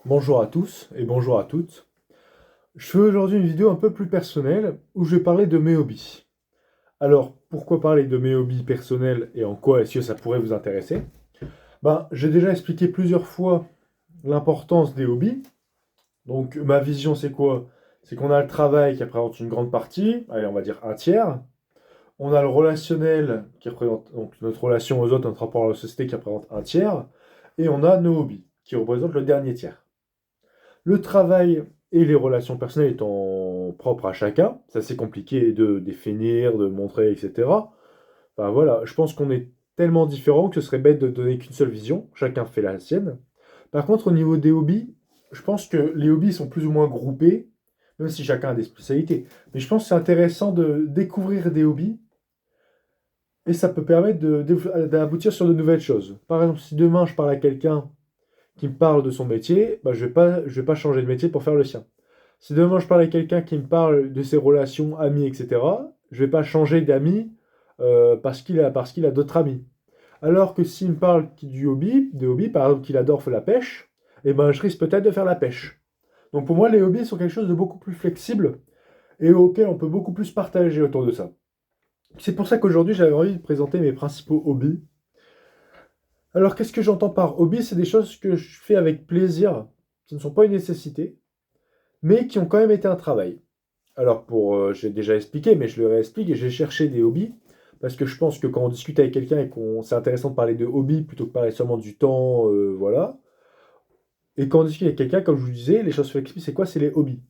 Bonjour à tous et bonjour à toutes. Je fais aujourd'hui une vidéo un peu plus personnelle où je vais parler de mes hobbies. Alors, pourquoi parler de mes hobbies personnels et en quoi est-ce que ça pourrait vous intéresser? J'ai déjà expliqué plusieurs fois l'importance des hobbies. Donc, ma vision, c'est quoi? C'est qu'on a le travail qui représente une grande partie, allez, on va dire un tiers. On a le relationnel qui représente donc notre relation aux autres, notre rapport à la société qui représente un tiers. Et on a nos hobbies qui représentent le dernier tiers. Le travail et les relations personnelles étant propres à chacun, c'est assez compliqué de définir, de montrer, etc. Enfin voilà, je pense qu'on est tellement différents que ce serait bête de donner qu'une seule vision, chacun fait la sienne. Par contre, au niveau des hobbies, je pense que les hobbies sont plus ou moins groupés, même si chacun a des spécialités. Mais je pense que c'est intéressant de découvrir des hobbies et ça peut permettre d'aboutir sur de nouvelles choses. Par exemple, si demain je parle à quelqu'un qui me parle de son métier, je vais pas changer de métier pour faire le sien. Si demain je parle à quelqu'un qui me parle de ses relations, amis, etc., je vais pas changer d'amis parce qu'il a d'autres amis. Alors que s'il me parle de hobby, par exemple qu'il adore faire la pêche, eh ben je risque peut-être de faire la pêche. Donc pour moi, les hobbies sont quelque chose de beaucoup plus flexible et auquel on peut beaucoup plus partager autour de ça. C'est pour ça qu'aujourd'hui j'avais envie de présenter mes principaux hobbies. Alors qu'est-ce que j'entends par hobby? C'est des choses que je fais avec plaisir, qui ne sont pas une nécessité, mais qui ont quand même été un travail. J'ai déjà expliqué, mais je le réexplique, et j'ai cherché des hobbies, parce que je pense que quand on discute avec quelqu'un et qu'on, c'est intéressant de parler de hobby plutôt que de parler seulement du temps, voilà. Et quand on discute avec quelqu'un, comme je vous disais, les choses flexibles, c'est quoi? C'est les hobbies.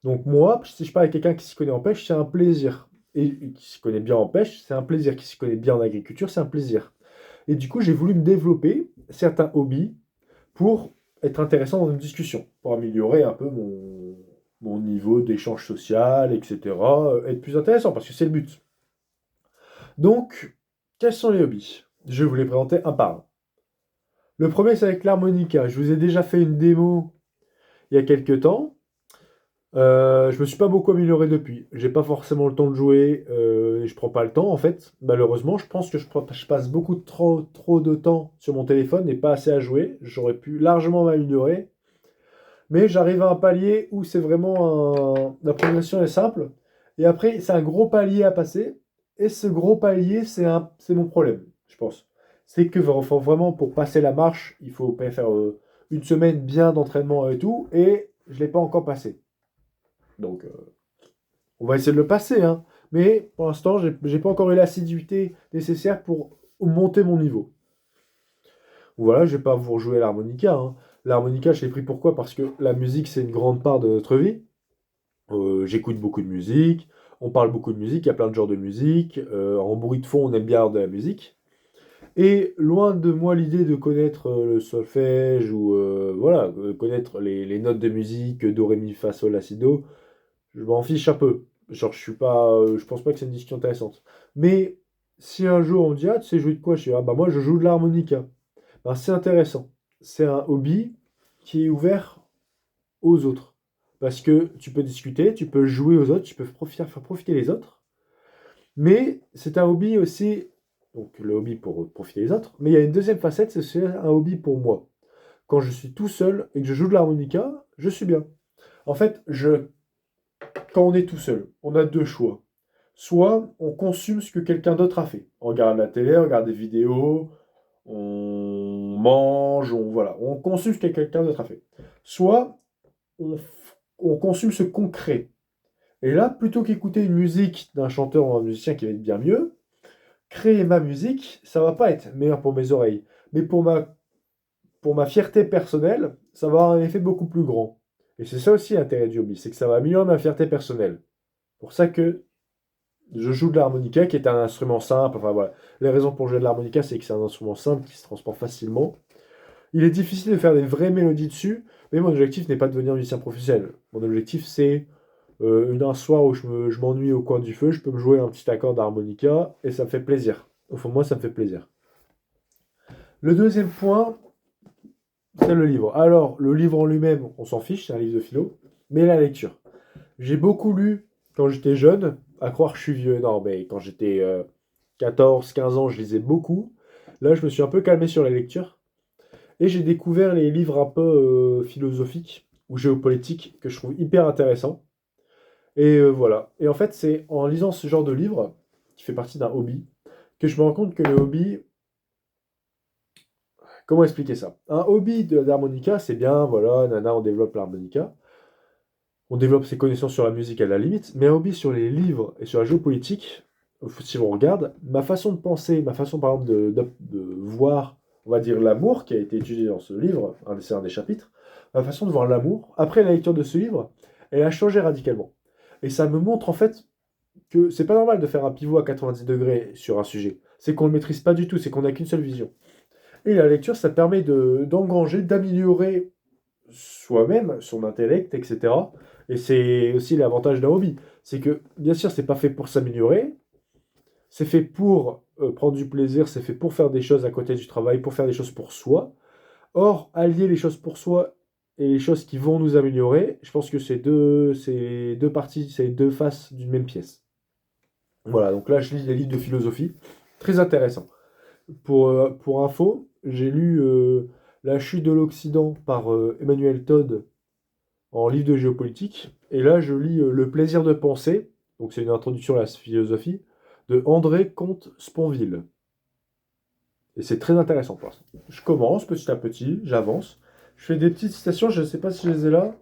Donc moi, si je parle avec quelqu'un qui s'y connaît en pêche, c'est un plaisir. Et qui s'y connaît bien en pêche, c'est un plaisir. Qui s'y connaît bien en agriculture, c'est un plaisir. Et du coup, j'ai voulu me développer certains hobbies pour être intéressant dans une discussion, pour améliorer un peu mon niveau d'échange social, etc. Être plus intéressant, parce que c'est le but. Donc, quels sont les hobbies? Je vais vous les présenter un par un. Le premier, c'est avec l'harmonica. Je vous ai déjà fait une démo il y a quelques temps. Je me suis pas beaucoup amélioré depuis. J'ai pas forcément le temps de jouer et je prends pas le temps en fait. Malheureusement, je pense que je passe beaucoup trop de temps sur mon téléphone et pas assez à jouer. J'aurais pu largement m'améliorer. Mais j'arrive à un palier où c'est vraiment la progression est simple. Et après, c'est un gros palier à passer. Et ce gros palier, c'est mon problème, je pense. C'est que vraiment, pour passer la marche, il faut faire une semaine bien d'entraînement et tout. Et je ne l'ai pas encore passé. Donc, on va essayer de le passer, hein. Mais pour l'instant, j'ai pas encore eu l'assiduité nécessaire pour monter mon niveau. Voilà, je vais pas vous rejouer l'harmonica, hein. L'harmonica, je l'ai pris pourquoi? Parce que la musique, c'est une grande part de notre vie. J'écoute beaucoup de musique, on parle beaucoup de musique, il y a plein de genres de musique. En bruit de fond, on aime bien avoir de la musique. Et loin de moi l'idée de connaître le solfège ou voilà, connaître les notes de musique, do, ré, mi, fa, sol, la, si, do, je m'en fiche un peu. Genre, je pense pas que c'est une discussion intéressante. Mais si un jour on me dit, ah, tu sais jouer de quoi? Je dis, ah bah moi je joue de l'harmonica. Ben, c'est intéressant. C'est un hobby qui est ouvert aux autres. Parce que tu peux discuter, tu peux jouer aux autres, tu peux faire profiter les autres. Mais c'est un hobby aussi, donc le hobby pour profiter des autres. Mais il y a une deuxième facette, c'est un hobby pour moi. Quand je suis tout seul et que je joue de l'harmonica, je suis bien. En fait, quand on est tout seul, on a deux choix. Soit on consomme ce que quelqu'un d'autre a fait. On regarde la télé, on regarde des vidéos, on mange, voilà, on consomme ce que quelqu'un d'autre a fait. Soit on consomme ce qu'on crée. Et là, plutôt qu'écouter une musique d'un chanteur ou un musicien qui va être bien mieux, créer ma musique, ça va pas être meilleur pour mes oreilles. Mais pour ma fierté personnelle, ça va avoir un effet beaucoup plus grand. Et c'est ça aussi l'intérêt du hobby, c'est que ça va améliorer ma fierté personnelle. Pour ça que je joue de l'harmonica, qui est un instrument simple. Enfin voilà, les raisons pour jouer de l'harmonica, c'est que c'est un instrument simple qui se transporte facilement. Il est difficile de faire des vraies mélodies dessus, mais mon objectif n'est pas de devenir musicien professionnel. Mon objectif, c'est un soir où je m'ennuie au coin du feu, je peux me jouer un petit accord d'harmonica et ça me fait plaisir. Au fond de moi, ça me fait plaisir. Le deuxième point, c'est le livre. Alors, le livre en lui-même, on s'en fiche, c'est un livre de philo, mais la lecture. J'ai beaucoup lu quand j'étais jeune, à croire que je suis vieux, non, mais quand j'étais 14, 15 ans, je lisais beaucoup. Là, je me suis un peu calmé sur la lecture. Et j'ai découvert les livres un peu philosophiques ou géopolitiques que je trouve hyper intéressants. Et voilà. Et en fait, c'est en lisant ce genre de livre, qui fait partie d'un hobby, que je me rends compte que le hobby, comment expliquer ça? Un hobby d'harmonica, c'est bien, voilà, nana, on développe l'harmonica, on développe ses connaissances sur la musique à la limite, mais un hobby sur les livres et sur la géopolitique, si on regarde, ma façon de penser, ma façon par exemple de voir, on va dire l'amour qui a été étudié dans ce livre, c'est un des chapitres, ma façon de voir l'amour, après la lecture de ce livre, elle a changé radicalement. Et ça me montre en fait que c'est pas normal de faire un pivot à 90 degrés sur un sujet. C'est qu'on ne le maîtrise pas du tout, c'est qu'on n'a qu'une seule vision. Et la lecture, ça permet d'engranger, d'améliorer soi-même, son intellect, etc. Et c'est aussi l'avantage d'un hobby. C'est que, bien sûr, c'est pas fait pour s'améliorer, c'est fait pour prendre du plaisir, c'est fait pour faire des choses à côté du travail, pour faire des choses pour soi. Or, allier les choses pour soi et les choses qui vont nous améliorer, je pense que c'est deux parties, c'est deux faces d'une même pièce. Voilà, donc là, je lis des livres de philosophie, très intéressant. Pour info, j'ai lu La chute de l'Occident par Emmanuel Todd en livre de géopolitique. Et là, je lis Le plaisir de penser, donc c'est une introduction à la philosophie, de André Comte-Sponville. Et c'est très intéressant pour l'instant. Je commence petit à petit, j'avance. Je fais des petites citations, je ne sais pas si je les ai là.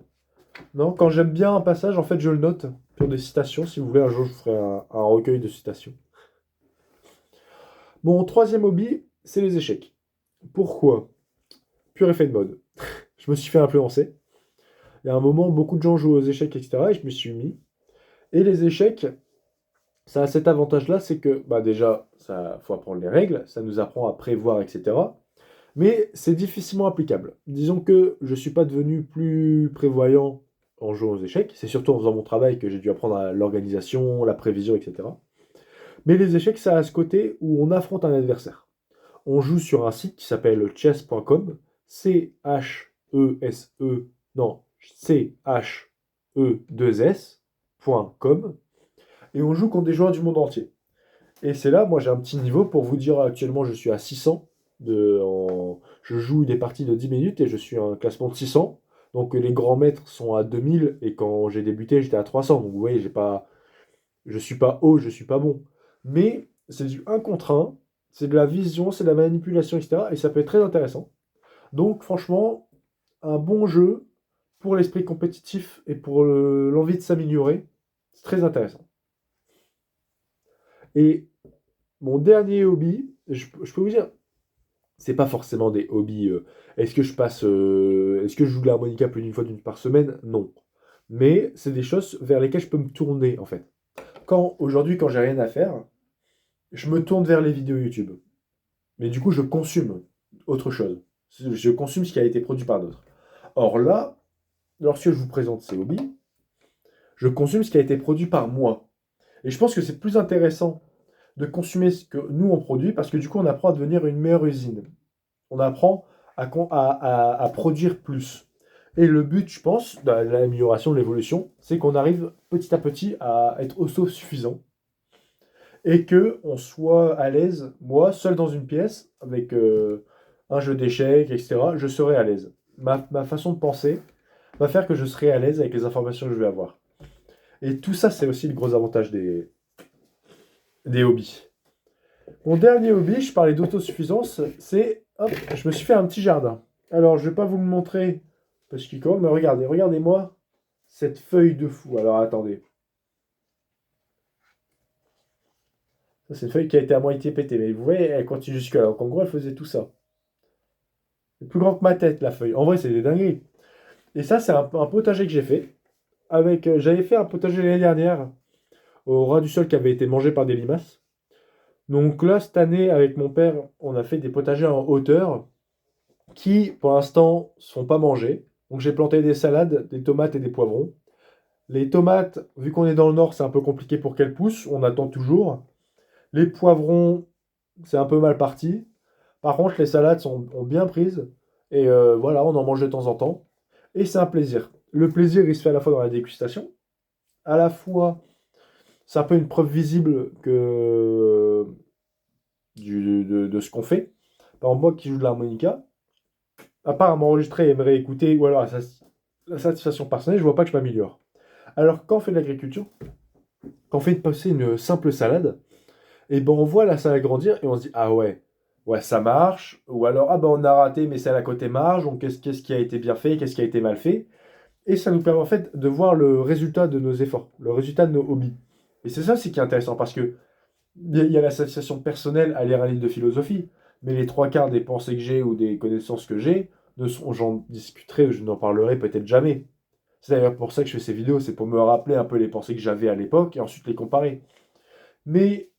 Non, quand j'aime bien un passage, en fait, je le note sur des citations. Si vous voulez, un jour, je ferai un recueil de citations. Mon troisième hobby, c'est les échecs. Pourquoi? Pur effet de mode. Je me suis fait influencer. Il y a un moment, beaucoup de gens jouent aux échecs, etc. Et je me suis mis. Et les échecs, ça a cet avantage-là, c'est que, bah déjà, ça faut apprendre les règles, ça nous apprend à prévoir, etc. Mais c'est difficilement applicable. Disons que je ne suis pas devenu plus prévoyant en jouant aux échecs. C'est surtout en faisant mon travail que j'ai dû apprendre à l'organisation, la prévision, etc. Mais les échecs, ça a ce côté où on affronte un adversaire. On joue sur un site qui s'appelle chess.com, C-H-E-S-E, non, C-H-E-2-S.com, et on joue contre des joueurs du monde entier. Et c'est là, moi j'ai un petit niveau pour vous dire, actuellement je suis à 600, je joue des parties de 10 minutes et je suis à un classement de 600, donc les grands maîtres sont à 2000, et quand j'ai débuté j'étais à 300, donc vous voyez, je suis pas haut, je suis pas bon. Mais c'est du un contre un, c'est de la vision, c'est de la manipulation, etc. Et ça peut être très intéressant. Donc franchement, un bon jeu pour l'esprit compétitif et pour l'envie de s'améliorer, c'est très intéressant. Et mon dernier hobby, je peux vous dire, c'est pas forcément des hobbies. Est-ce que je joue de l'harmonica plus d'une fois par semaine? Non. Mais c'est des choses vers lesquelles je peux me tourner en fait. Aujourd'hui, quand j'ai rien à faire, je me tourne vers les vidéos YouTube. Mais du coup, je consume autre chose. Je consume ce qui a été produit par d'autres. Or là, lorsque je vous présente ces hobbies, je consume ce qui a été produit par moi. Et je pense que c'est plus intéressant de consommer ce que nous on produit parce que du coup, on apprend à devenir une meilleure usine. On apprend à produire plus. Et le but, je pense, de l'amélioration, de l'évolution, c'est qu'on arrive petit à petit à être autosuffisant et que on soit à l'aise, moi, seul dans une pièce, avec un jeu d'échecs, etc., je serai à l'aise. Ma façon de penser va faire que je serai à l'aise avec les informations que je vais avoir. Et tout ça, c'est aussi le gros avantage des hobbies. Mon dernier hobby, je parlais d'autosuffisance, c'est, hop, je me suis fait un petit jardin. Alors, je vais pas vous le montrer, parce qu'il compte, mais regardez-moi cette feuille de fou. Alors, attendez. Ça, c'est une feuille qui a été à moitié pétée, mais vous voyez, elle continue jusque-là. Donc, en gros, elle faisait tout ça. C'est plus grand que ma tête, la feuille. En vrai, c'est des dingueries. Et ça, c'est un potager que j'ai fait. J'avais fait un potager l'année dernière au ras du sol qui avait été mangé par des limaces. Donc là, cette année, avec mon père, on a fait des potagers en hauteur qui, pour l'instant, ne sont pas mangés. Donc j'ai planté des salades, des tomates et des poivrons. Les tomates, vu qu'on est dans le nord, c'est un peu compliqué pour qu'elles poussent. On attend toujours. Les poivrons, c'est un peu mal parti. Par contre, les salades ont bien prises. Et voilà, on en mange de temps en temps. Et c'est un plaisir. Le plaisir, il se fait à la fois dans la dégustation, à la fois, c'est un peu une preuve visible de ce qu'on fait. Par exemple, moi qui joue de l'harmonica, à part à m'enregistrer et me réécouter, ou alors la satisfaction personnelle, je vois pas que je m'améliore. Alors, quand on fait de l'agriculture, quand on fait passer une simple salade, et ben on voit la salade grandir et on se dit, ah ouais, ça marche. Ou alors, ah ben on a raté, mais celle à côté marche. Donc, qu'est-ce qui a été bien fait, qu'est-ce qui a été mal fait. Et ça nous permet en fait de voir le résultat de nos efforts, le résultat de nos hobbies. Et c'est ça aussi qui est intéressant parce que il y a la satisfaction personnelle à lire un livre de philosophie, mais les trois quarts des pensées que j'ai ou des connaissances que j'ai, j'en discuterai ou je n'en parlerai peut-être jamais. C'est d'ailleurs pour ça que je fais ces vidéos, c'est pour me rappeler un peu les pensées que j'avais à l'époque et ensuite les comparer. Mais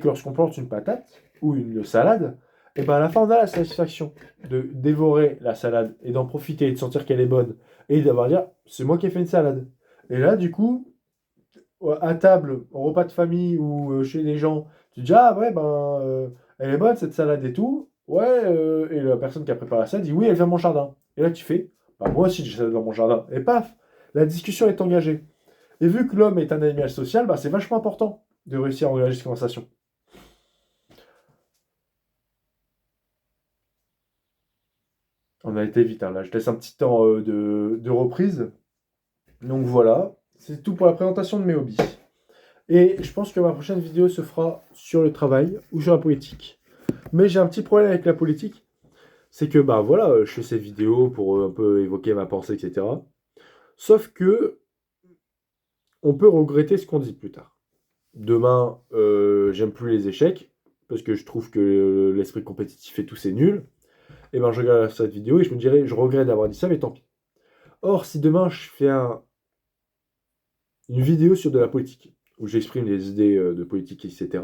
lorsqu'on plante une patate ou une salade, et ben à la fin on a la satisfaction de dévorer la salade et d'en profiter et de sentir qu'elle est bonne et d'avoir dire c'est moi qui ai fait une salade. Et là du coup à table, au repas de famille ou chez des gens, tu dis ah ouais elle est bonne cette salade et tout. Ouais et la personne qui a préparé la salade dit oui elle vient de mon jardin. Et là tu fais bah moi aussi j'ai ça dans mon jardin. Et paf, la discussion est engagée. Et vu que l'homme est un animal social, bah c'est vachement important de réussir à engager cette conversation. On a été vite, hein, là. Je laisse un petit temps de reprise. Donc voilà, c'est tout pour la présentation de mes hobbies. Et je pense que ma prochaine vidéo se fera sur le travail ou sur la politique. Mais j'ai un petit problème avec la politique. C'est que, bah voilà, je fais ces vidéos pour un peu évoquer ma pensée, etc. Sauf que, on peut regretter ce qu'on dit plus tard. Demain, j'aime plus les échecs, parce que je trouve que l'esprit compétitif et tout, c'est nul. Et ben, je regarde cette vidéo et je me dirais, je regrette d'avoir dit ça, mais tant pis. Or, si demain je fais une vidéo sur de la politique, où j'exprime des idées de politique, etc.,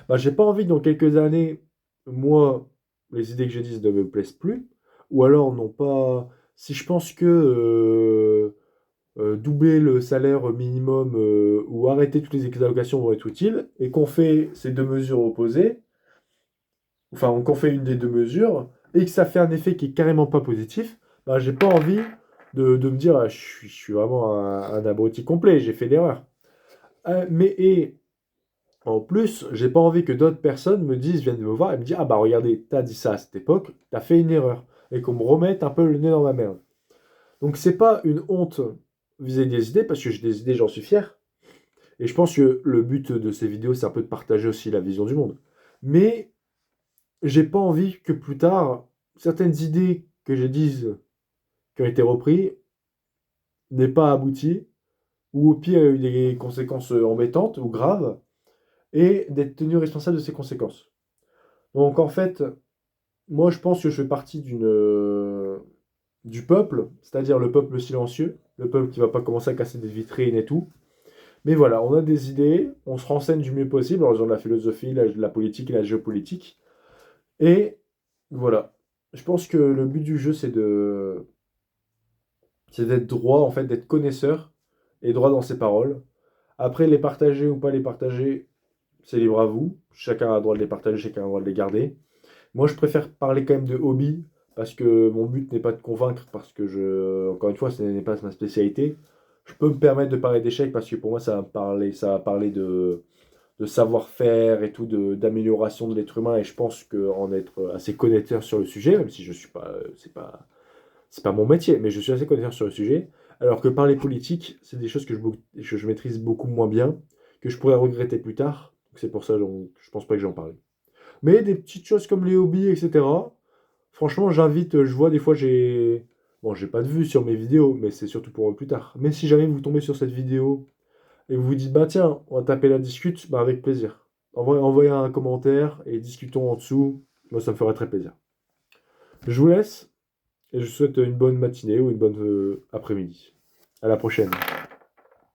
bah, j'ai pas envie que dans quelques années, moi, les idées que je dis ne me plaisent plus, ou alors non pas. Si je pense que doubler le salaire minimum ou arrêter toutes les allocations vont être utiles, et qu'on fait ces deux mesures opposées, enfin qu'on fait une des deux mesures, et que ça fait un effet qui est carrément pas positif, bah, j'ai pas envie de me dire ah, je suis vraiment un abruti complet, j'ai fait l'erreur. Mais en plus, j'ai pas envie que d'autres personnes viennent me voir et me disent ah bah regardez, t'as dit ça à cette époque, t'as fait une erreur, et qu'on me remette un peu le nez dans ma merde. Donc c'est pas une honte vis-à-vis des idées, parce que j'ai des idées, j'en suis fier. Et je pense que le but de ces vidéos, c'est un peu de partager aussi la vision du monde. Mais j'ai pas envie que plus tard, certaines idées que je dise qui ont été reprises n'aient pas abouti, ou au pire, il y a eu des conséquences embêtantes ou graves, et d'être tenu responsable de ces conséquences. Donc en fait, moi je pense que je fais partie du peuple, c'est-à-dire le peuple silencieux, le peuple qui va pas commencer à casser des vitrines et tout. Mais voilà, on a des idées, on se renseigne du mieux possible en faisant de la philosophie, la politique et la géopolitique. Et voilà. Je pense que le but du jeu, c'est d'être droit, en fait, d'être connaisseur et droit dans ses paroles. Après, les partager ou pas les partager, c'est libre à vous. Chacun a le droit de les partager, chacun a le droit de les garder. Moi, je préfère parler quand même de hobby, parce que mon but n'est pas de convaincre, parce que encore une fois, ce n'est pas ma spécialité. Je peux me permettre de parler d'échecs, parce que pour moi, ça va parler de savoir-faire et tout, d'amélioration de l'être humain, et je pense qu'en être assez connaisseur sur le sujet, même si je suis pas, c'est pas mon métier, mais je suis assez connaisseur sur le sujet, alors que parler politique, c'est des choses que je maîtrise beaucoup moins bien, que je pourrais regretter plus tard, donc c'est pour ça que je pense pas que j'en parle. Mais des petites choses comme les hobbies, etc., franchement, j'invite, je vois des fois, bon, j'ai pas de vues sur mes vidéos, mais c'est surtout pour plus tard. Mais si jamais vous tombez sur cette vidéo et vous vous dites, bah tiens, on va taper la discute, bah avec plaisir. Envoyez un commentaire et discutons en dessous. Moi, ça me ferait très plaisir. Je vous laisse et je vous souhaite une bonne matinée ou une bonne après-midi. À la prochaine.